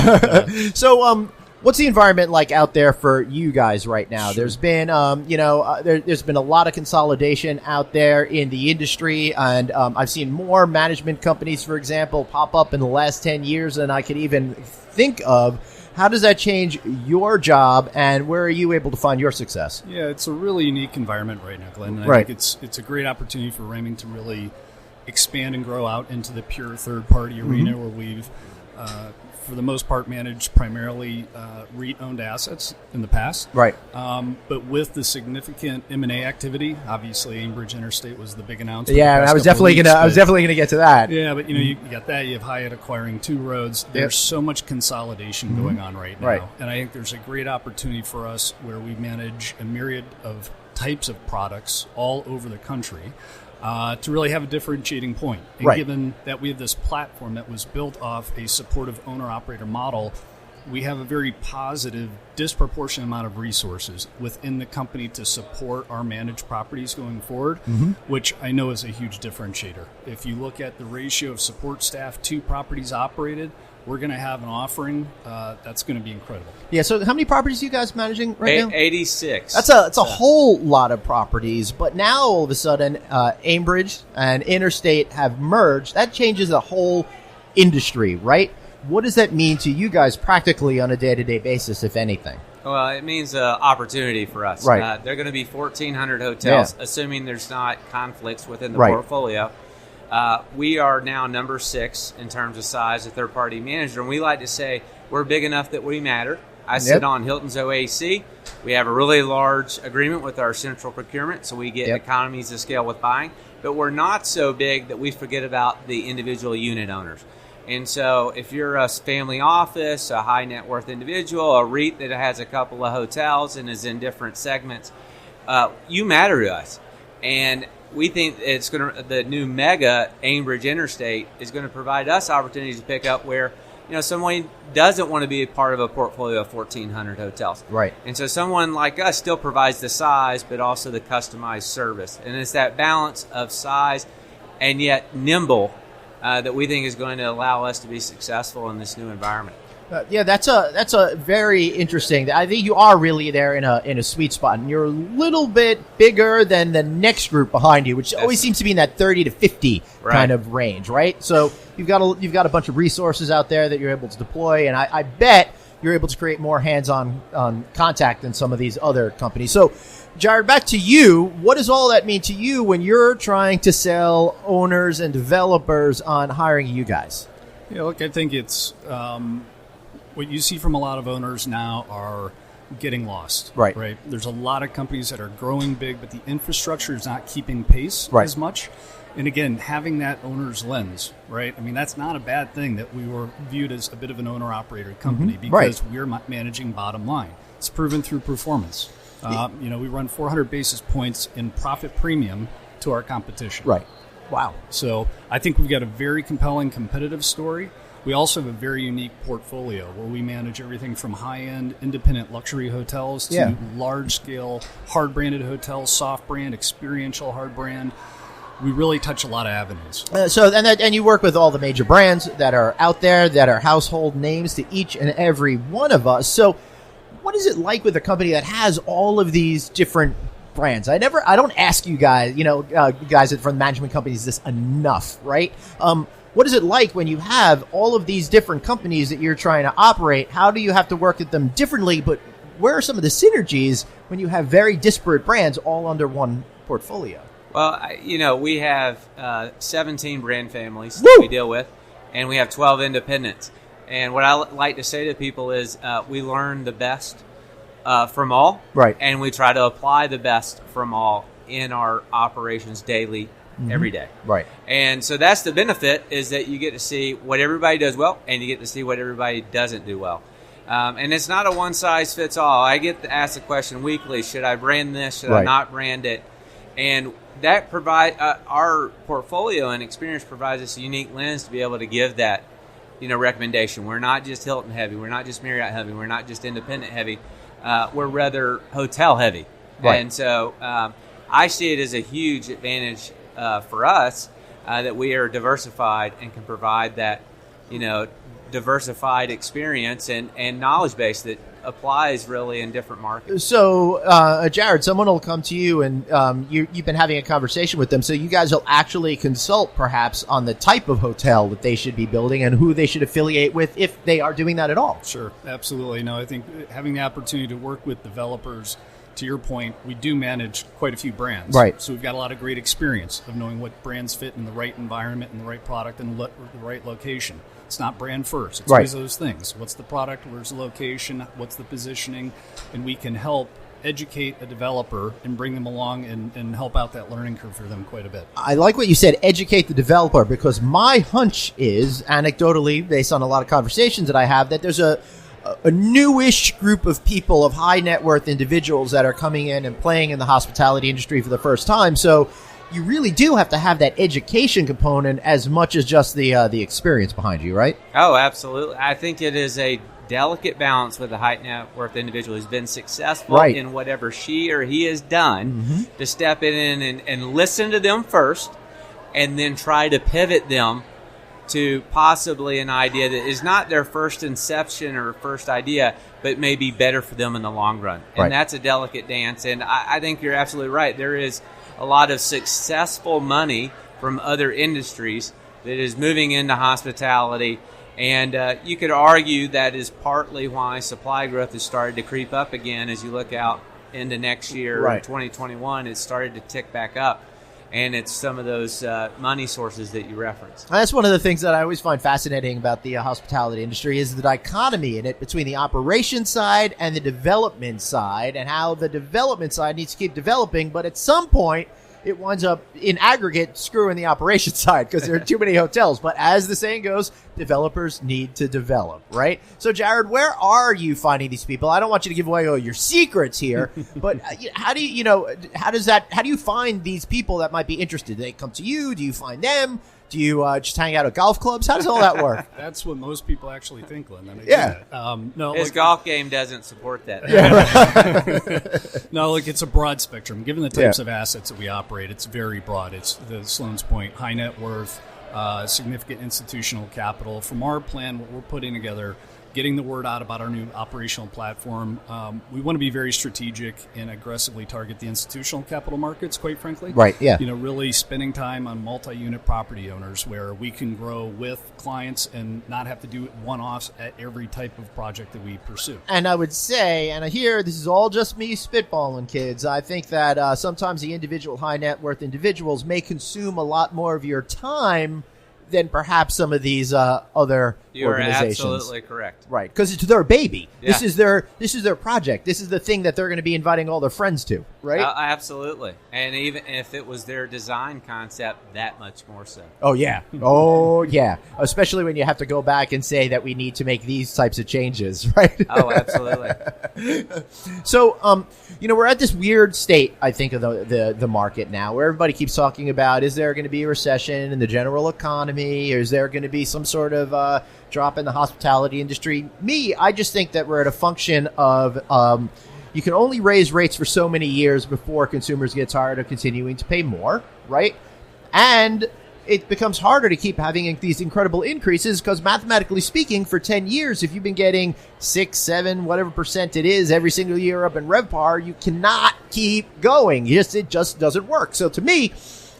So, what's the environment like out there for you guys right now? Sure. There's been, there's been a lot of consolidation out there in the industry, and I've seen more management companies, for example, pop up in the last 10 years than I could even think of. How does that change your job, and where are you able to find your success? Yeah, it's a really unique environment right now, Glenn. And I think it's a great opportunity for Raymond to really expand and grow out into the pure third-party arena where we've, for the most part, managed primarily REIT-owned assets in the past. Right. But with the significant M&A activity, obviously Ambridge Interstate was the big announcement. Yeah, I was definitely gonna get to that. Yeah, but you got that. You have Hyatt acquiring 2 roads. There's so much consolidation going on right now, Right. and I think there's a great opportunity for us where we manage a myriad of types of products all over the country. To really have a differentiating point. And given that we have this platform that was built off a supportive owner-operator model, we have a very positive, disproportionate amount of resources within the company to support our managed properties going forward, which I know is a huge differentiator. If you look at the ratio of support staff to properties operated, we're going to have an offering that's going to be incredible. Yeah, so how many properties are you guys managing right now? 86. That's a whole lot of properties, but now all of a sudden, Aimbridge and Interstate have merged. That changes the whole industry, right? What does that mean to you guys practically on a day-to-day basis, if anything? Well, it means opportunity for us. Right. There are going to be 1,400 hotels, assuming there's not conflicts within the portfolio. We are now number 6 in terms of size of third-party manager, and we like to say we're big enough that we matter. I sit on Hilton's OAC. We have a really large agreement with our central procurement, so we get economies of scale with buying. But we're not so big that we forget about the individual unit owners. And so if you're a family office, a high net worth individual, a REIT that has a couple of hotels and is in different segments, you matter to us. And we think the new mega Aimbridge Interstate is going to provide us opportunities to pick up where, someone doesn't want to be a part of a portfolio of 1,400 hotels. Right. And so someone like us still provides the size, but also the customized service. And it's that balance of size and yet nimble that we think is going to allow us to be successful in this new environment. That's a very interesting. I think you are really there in a sweet spot, and you're a little bit bigger than the next group behind you, which always seems to be in that 30 to 50 kind of range, right? So you've got a bunch of resources out there that you're able to deploy, and I bet you're able to create more hands-on contact than some of these other companies. So, Jared, back to you. What does all that mean to you when you're trying to sell owners and developers on hiring you guys? Yeah, look, I think it's what you see from a lot of owners now are getting lost. Right. There's a lot of companies that are growing big, but the infrastructure is not keeping pace as much. And again, having that owner's lens, right? I mean, that's not a bad thing that we were viewed as a bit of an owner-operator company because we're managing bottom line. It's proven through performance. We run 400 basis points in profit premium to our competition. Right. Wow. So I think we've got a very compelling competitive story. We also have a very unique portfolio where we manage everything from high-end independent luxury hotels to large-scale hard-branded hotels, soft brand, experiential hard brand. We really touch a lot of avenues. And you work with all the major brands that are out there that are household names to each and every one of us. So what is it like with a company that has all of these different brands? I don't ask you guys, guys from the management companies this enough, right? What is it like when you have all of these different companies that you're trying to operate? How do you have to work at them differently? But where are some of the synergies when you have very disparate brands all under one portfolio? Well, we have 17 brand families that we deal with, and we have 12 independents. And what I like to say to people is we learn the best from all, and we try to apply the best from all in our operations daily, every day. Right. And so that's the benefit, is that you get to see what everybody does well, and you get to see what everybody doesn't do well. And it's not a one-size-fits-all. I get asked the question weekly, should I brand this, should I not brand it? And that our portfolio and experience provides us a unique lens to be able to give that recommendation. We're not just Hilton heavy. We're not just Marriott heavy. We're not just independent heavy. We're rather hotel heavy. Right. And so I see it as a huge advantage for us that we are diversified and can provide that, diversified experience and knowledge base that applies really in different markets. So, Jared, someone will come to you and you've been having a conversation with them. So you guys will actually consult perhaps on the type of hotel that they should be building and who they should affiliate with if they are doing that at all. Sure. Absolutely. No, I think having the opportunity to work with developers, to your point, we do manage quite a few brands. Right. So we've got a lot of great experience of knowing what brands fit in the right environment and the right product and the right location. It's not brand first. It's always those things. What's the product? Where's the location? What's the positioning? And we can help educate a developer and bring them along and help out that learning curve for them quite a bit. I like what you said, educate the developer, because my hunch is, anecdotally, based on a lot of conversations that I have, that there's a newish group of people, of high net worth individuals that are coming in and playing in the hospitality industry for the first time. So you really do have to have that education component as much as just the experience behind you, right? Oh, absolutely. I think it is a delicate balance with a high net worth individual who's been successful in whatever she or he has done to step in and listen to them first and then try to pivot them to possibly an idea that is not their first inception or first idea, but may be better for them in the long run. And that's a delicate dance. And I think you're absolutely right. There is a lot of successful money from other industries that is moving into hospitality. And you could argue that is partly why supply growth has started to creep up again as you look out into next year. In 2021, it's started to tick back up. And it's some of those money sources that you referenced. That's one of the things that I always find fascinating about the hospitality industry is the dichotomy in it between the operations side and the development side, and how the development side needs to keep developing, but at some point it winds up in aggregate screwing the operations side because there are too many hotels. But as the saying goes, developers need to develop, right? So, Jared, where are you finding these people? I don't want you to give away all your secrets here, but how do you find these people that might be interested? Do they come to you? Do you find them? Do you just hang out at golf clubs? How does all that work? That's what most people actually think, Glenn. His golf game doesn't support that. No, look, it's a broad spectrum. Given the types of assets that we operate, it's very broad. It's, the Sloan's point, high net worth, significant institutional capital. From our plan, what we're putting together, getting the word out about our new operational platform, we want to be very strategic and aggressively target the institutional capital markets, quite frankly. Really spending time on multi-unit property owners where we can grow with clients and not have to do one-offs at every type of project that we pursue. And I would say, and I hear this is all just me spitballing, kids, I think that sometimes the individual high net worth individuals may consume a lot more of your time than perhaps some of these other organizations. You're absolutely correct. Right, because it's their baby. Yeah. This is their project. This is the thing that they're going to be inviting all their friends to, right? Absolutely. And even if it was their design concept, that much more so. Oh, yeah. Oh, yeah. Especially when you have to go back and say that we need to make these types of changes, right? Oh, absolutely. So, we're at this weird state, I think, of the market now, where everybody keeps talking about, is there going to be a recession in the general economy? Or is there going to be some sort of drop in the hospitality industry? I just think that we're at a function of you can only raise rates for so many years before consumers get tired of continuing to pay more, right? And it becomes harder to keep having these incredible increases because mathematically speaking, for 10 years, if you've been getting 6, 7, whatever % it is every single year up in RevPAR, you cannot keep going. It just doesn't work. So to me,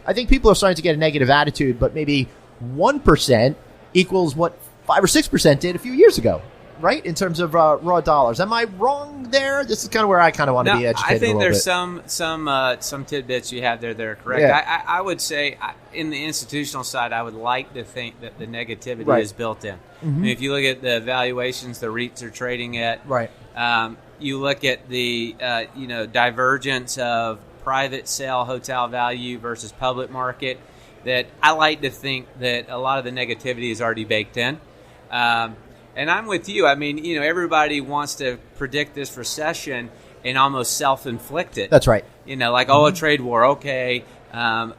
I think people are starting to get a negative attitude, but maybe 1% equals what 5 or 6% did a few years ago, right? In terms of raw dollars. Am I wrong there? This is kind of where I kind of want to be educated. I think there's some tidbits you have there that are correct. Yeah. I would say in the institutional side, I would like to think that the negativity is built in. Mm-hmm. I mean, if you look at the valuations the REITs are trading at, you look at the divergence of private sale hotel value versus public market, that I like to think that a lot of the negativity is already baked in. And I'm with you. I mean, everybody wants to predict this recession and almost self-inflict it. That's right. A trade war, okay,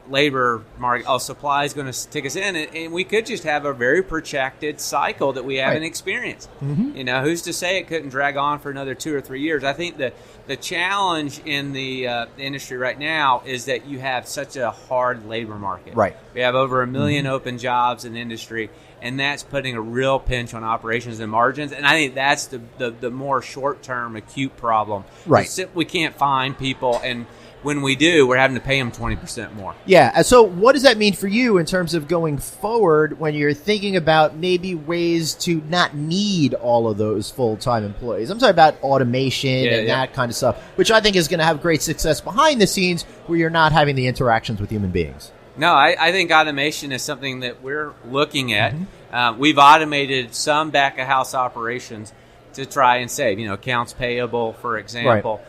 labor market, supply is going to take us in. And we could just have a very protracted cycle that we haven't experienced. Mm-hmm. Who's to say it couldn't drag on for another 2 or 3 years? I think the challenge in the industry right now is that you have such a hard labor market. Right. We have over 1 million open jobs in the industry, and that's putting a real pinch on operations and margins. And I think that's the more short-term acute problem. Right. We can't find people, and when we do, we're having to pay them 20% more. Yeah. So what does that mean for you in terms of going forward when you're thinking about maybe ways to not need all of those full-time employees? I'm talking about automation that kind of stuff, which I think is going to have great success behind the scenes where you're not having the interactions with human beings. No, I think automation is something that we're looking at. Mm-hmm. We've automated some back-of-house operations to try and save, accounts payable, for example. Right.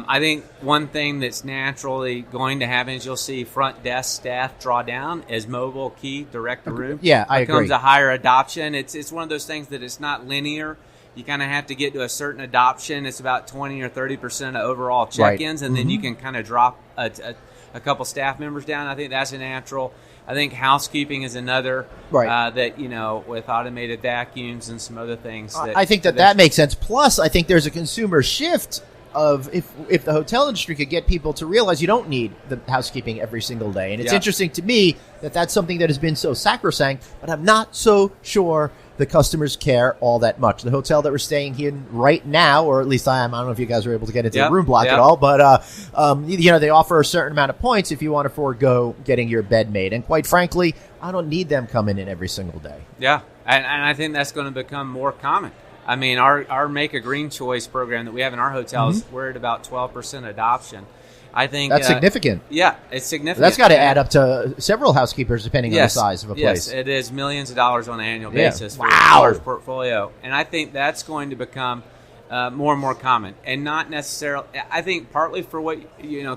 I think one thing that's naturally going to happen is you'll see front desk staff draw down as mobile key direct to room. Yeah, I agree. Becomes a higher adoption. It's one of those things that it's not linear. You kind of have to get to a certain adoption. It's about 20 or 30% of overall check-ins, and then you can kind of drop a a couple staff members down. I think that's a natural. I think housekeeping is another that, with automated vacuums and some other things. I think that makes sense. Plus, I think there's a consumer shift of if the hotel industry could get people to realize you don't need the housekeeping every single day. And it's interesting to me that that's something that has been so sacrosanct, but I'm not so sure the customers care all that much. The hotel that we're staying here in right now, or at least I am, I don't know if you guys are able to get into the room block at all, but they offer a certain amount of points if you want to forego getting your bed made. And quite frankly, I don't need them coming in every single day. Yeah, and I think that's going to become more common. I mean, our Make a Green Choice program that we have in our hotels, we're at about 12% adoption. I think that's significant. Yeah, it's significant. That's got to add up to several housekeepers, depending on the size of a place. Yes, it is millions of dollars on an annual basis for a large portfolio, and I think that's going to become more and more common, and not necessarily. I think partly for what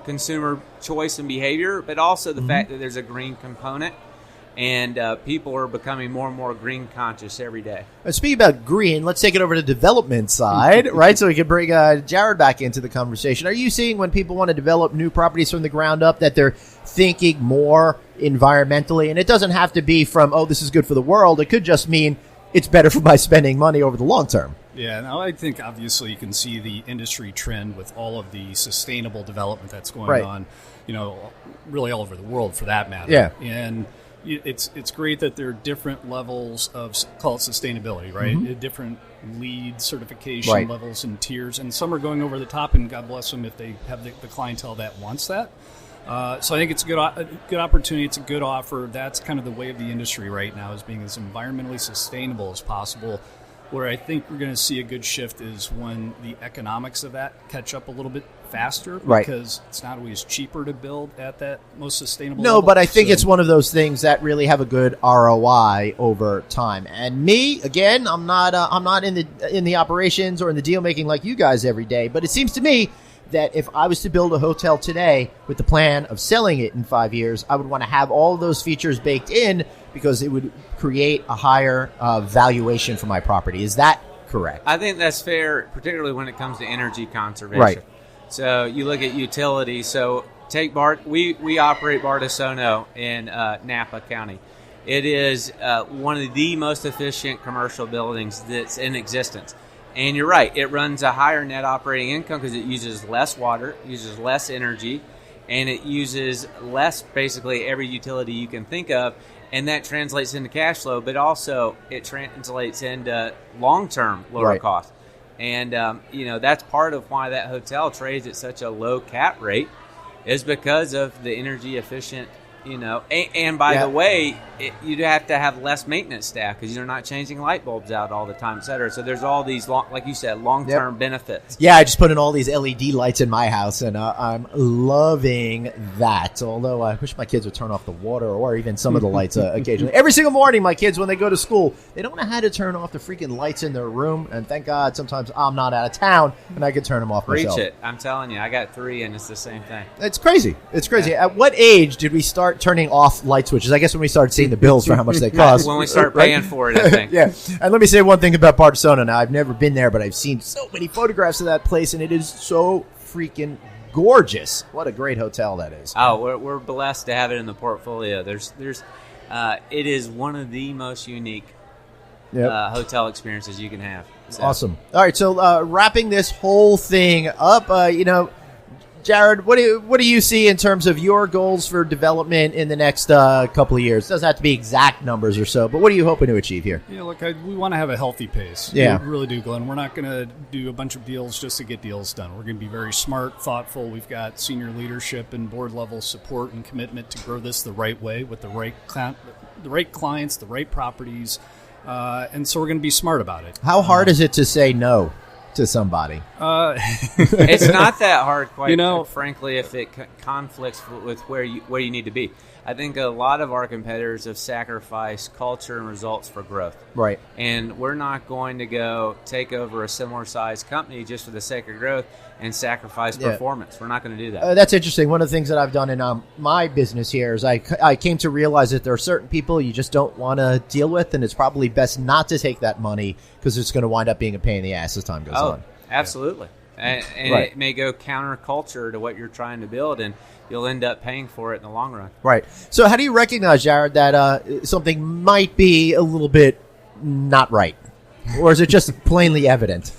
consumer choice and behavior, but also the fact that there's a green component. And people are becoming more and more green conscious every day. Speaking about green, let's take it over to the development side, right? So we can bring Jared back into the conversation. Are you seeing when people want to develop new properties from the ground up that they're thinking more environmentally? And it doesn't have to be from, this is good for the world. It could just mean it's better for my spending money over the long term. Yeah, now I think obviously you can see the industry trend with all of the sustainable development that's going on, really all over the world for that matter. Yeah. And it's great that there are different levels of, call it sustainability, right? Different LEED certification levels and tiers, and some are going over the top, and God bless them if they have the clientele that wants that. So I think it's a good opportunity. It's a good offer. That's kind of the way of the industry right now, is being as environmentally sustainable as possible. Where I think we're going to see a good shift is when the economics of that catch up a little bit faster, because it's not always cheaper to build at that most sustainable level. But I think it's one of those things that really have a good ROI over time. And me, again, I'm not in the operations or in the deal making like you guys every day, but it seems to me that if I was to build a hotel today with the plan of selling it in 5 years, I would want to have all of those features baked in, because it would create a higher valuation for my property. Is that correct? I think that's fair, particularly when it comes to energy conservation. Right. So you look at utilities. So take we operate Radisson in Napa County. It is one of the most efficient commercial buildings that's in existence. And you're right, it runs a higher net operating income because it uses less water, uses less energy, and it uses less, basically, every utility you can think of. And that translates into cash flow, but also it translates into long-term lower cost. And, that's part of why that hotel trades at such a low cap rate, is because of the energy efficient, And by the way, you'd have to have less maintenance staff because you're not changing light bulbs out all the time, et cetera. So there's all these, like you said, long-term benefits. Yeah, I just put in all these LED lights in my house, and I'm loving that. Although I wish my kids would turn off the water or even some of the lights occasionally. Every single morning, my kids, when they go to school, they don't know how to turn off the freaking lights in their room. And thank God sometimes I'm not out of town and I can turn them off myself. Reach it. I'm telling you, I got 3 and it's the same thing. It's crazy. It's crazy. Yeah. At what age did we start turning off light switches? I guess when we started seeing the bills for how much they cost. When we start paying for it, I think. Yeah. And let me say one thing about Barcelona. Now, I've never been there, but I've seen so many photographs of that place, and it is so freaking gorgeous. What a great hotel that is. Oh, we're blessed to have it in the portfolio. It is one of the most unique hotel experiences you can have. So. Awesome. All right, so wrapping this whole thing up, Jared, what do you see in terms of your goals for development in the next couple of years? It doesn't have to be exact numbers or so, but what are you hoping to achieve here? Look, we want to have a healthy pace. Yeah. We really do, Glenn. We're not going to do a bunch of deals just to get deals done. We're going to be very smart, thoughtful. We've got senior leadership and board-level support and commitment to grow this the right way with the right clients, the right properties, and so we're going to be smart about it. How hard is it to say no to somebody? It's not that hard, quite frankly, if it conflicts with where you need to be. I think a lot of our competitors have sacrificed culture and results for growth. Right. And we're not going to go take over a similar sized company just for the sake of growth and sacrifice performance. We're not going to do that. That's interesting. One of the things that I've done in my business here is I came to realize that there are certain people you just don't want to deal with, and it's probably best not to take that money because it's going to wind up being a pain in the ass as time goes on. Absolutely. And it may go counterculture to what you're trying to build, and you'll end up paying for it in the long run. Right. So how do you recognize, Jared, that something might be a little bit not right? Or is it just plainly evident?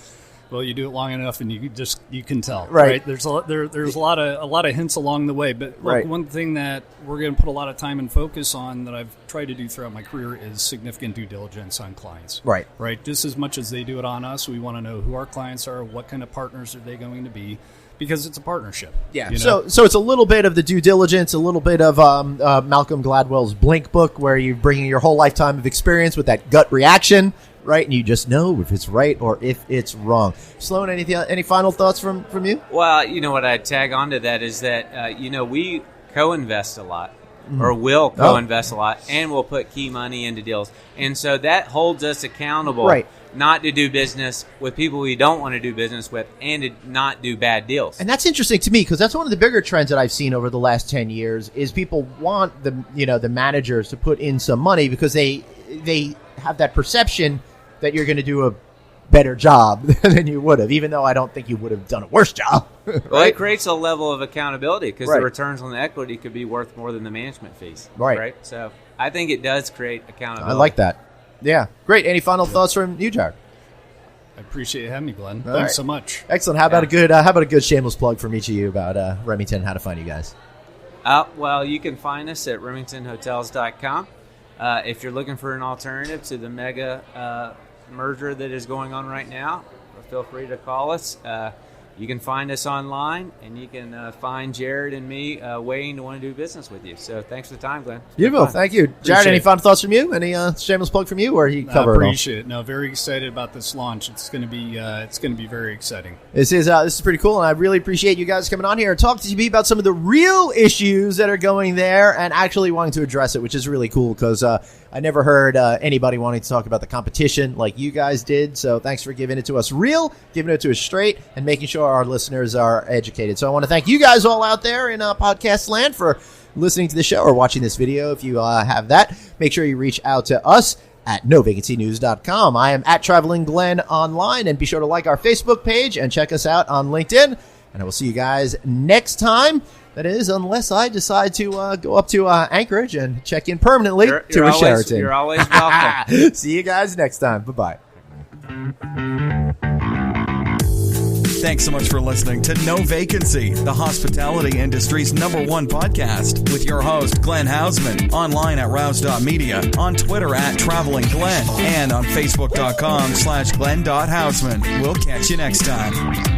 Well, you do it long enough, and you can tell. Right. There's a lot of hints along the way. But look, one thing that we're going to put a lot of time and focus on that I've tried to do throughout my career is significant due diligence on clients. Right. Just as much as they do it on us, we want to know who our clients are, what kind of partners are they going to be, because it's a partnership. Yeah. You know? So it's a little bit of the due diligence, a little bit of Malcolm Gladwell's Blink book, where you're bringing your whole lifetime of experience with that gut reaction. Right, and you just know if it's right or if it's wrong. Sloan, any final thoughts from you? Well, what I'd tag on to that is that, we co-invest a lot, or will co-invest a lot, and we'll put key money into deals. And so that holds us accountable not to do business with people we don't want to do business with, and to not do bad deals. And that's interesting to me, because that's one of the bigger trends that I've seen over the last 10 years is people want the managers to put in some money because they have that perception that you're going to do a better job than you would have, even though I don't think you would have done a worse job. Right? Well, it creates a level of accountability because the returns on the equity could be worth more than the management fees. Right. So I think it does create accountability. I like that. Yeah. Great. Any final thoughts from you, Jared? I appreciate you having me, Glenn. Thanks so much. Excellent. How about a good shameless plug from each of you about Remington, how to find you guys? Well, you can find us at remingtonhotels.com. If you're looking for an alternative to the mega merger that is going on right now, feel free to call us. You can find us online, and you can find Jared and me waiting to want to do business with you. So thanks for the time, Glenn. Beautiful. Thank you. Jared, any final thoughts from you? Any shameless plug from you, or he covered it all? Appreciate it. No, very excited about this launch. It's going to be very exciting. This is pretty cool, and I really appreciate you guys coming on here and talking to me about some of the real issues that are going there and actually wanting to address it, which is really cool because I never heard anybody wanting to talk about the competition like you guys did. So thanks for giving it to us real, giving it to us straight, and making sure our listeners are educated. So I want to thank you guys all out there in podcast land for listening to the show or watching this video. If you have that, make sure you reach out to us at novacancynews.com. I am at Traveling Glenn online, and be sure to like our Facebook page and check us out on LinkedIn. And I will see you guys next time. That is, unless I decide to go up to Anchorage and check in permanently to a Sheraton. You're always welcome. See you guys next time. Bye-bye. Thanks so much for listening to No Vacancy, the hospitality industry's #1 podcast, with your host, Glenn Hausman, online at rouse.media, on Twitter at Traveling Glenn, and on Facebook.com/Glenn.Hausman. We'll catch you next time.